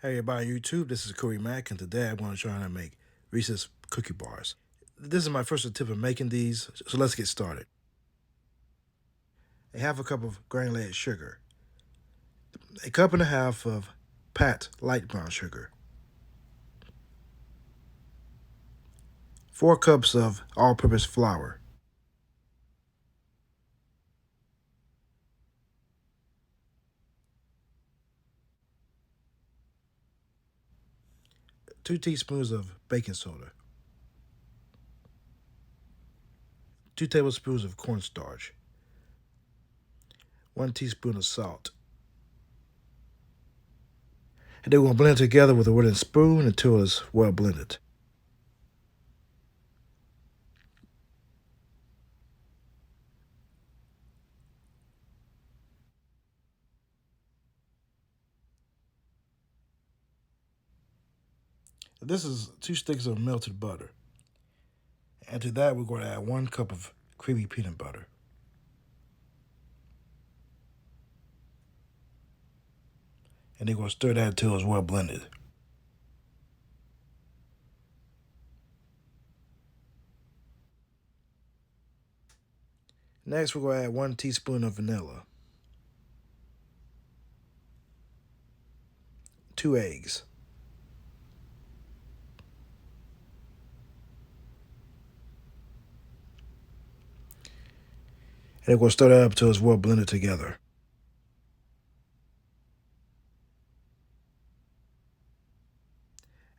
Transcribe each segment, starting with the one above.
Hey everybody on YouTube, this is Corey Mack, and today I'm going to try how to make Reese's cookie bars. This is my first attempt at making these, so let's get started. A half a cup of granulated sugar, a cup and a half of pat light brown sugar, 4 cups of all-purpose flour, 2 teaspoons of baking soda, 2 tablespoons of cornstarch, 1 teaspoon of salt. And then we're going to blend it together with a wooden spoon until it's well blended. This is 2 sticks of melted butter. And to that, we're going to add 1 cup of creamy peanut butter. And then we're going to stir that until it's well blended. Next, we're going to add 1 teaspoon of vanilla, 2 eggs, and then we'll stir that up until it's well blended together.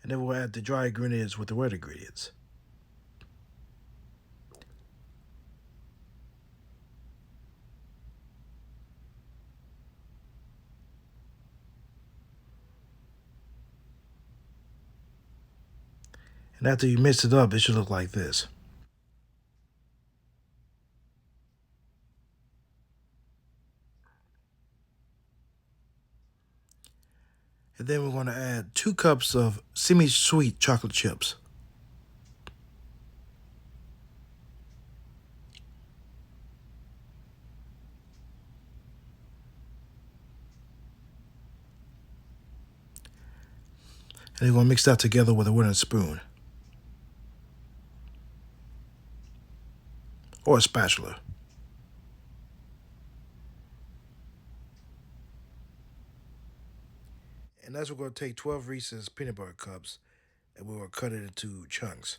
And then we'll add the dry ingredients with the wet ingredients. And after you mix it up, it should look like this. And then we're going to add 2 cups of semi-sweet chocolate chips. And then we're going to mix that together with a wooden spoon or a spatula. And next, we're going to take 12 Reese's peanut butter cups and we're going to cut it into chunks.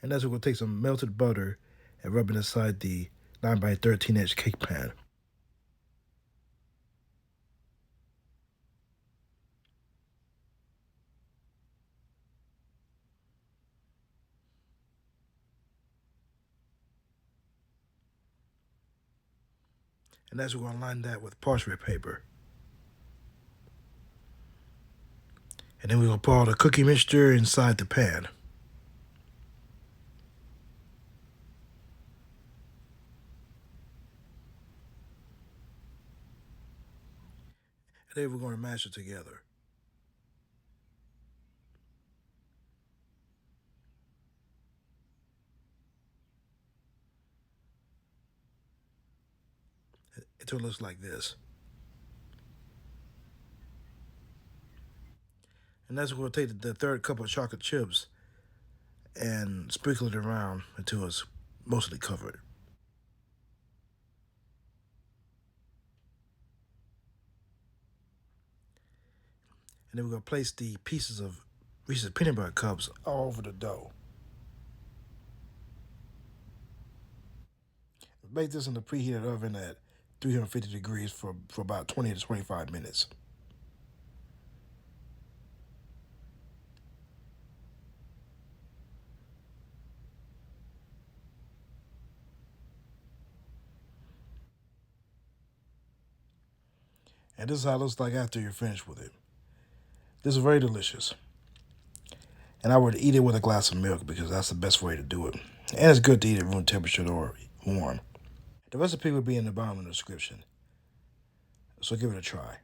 And next, we're going to take some melted butter and rub it inside the 9 by 13-inch cake pan. And next, we're going to line that with parchment paper. And then we're going to pour all the cookie mixture inside the pan. And then we're going to mash it together. Until it looks like this. And next, we're going to take the 3rd cup of chocolate chips and sprinkle it around until it's mostly covered. And then we're going to place the pieces of Reese's peanut butter cups all over the dough. Bake this in the preheated oven at 350 degrees for about 20 to 25 minutes. And this is how it looks like after you're finished with it. This is very delicious. And I would eat it with a glass of milk because that's the best way to do it. And it's good to eat at room temperature or warm. The recipe will be in the bottom of the description. So give it a try.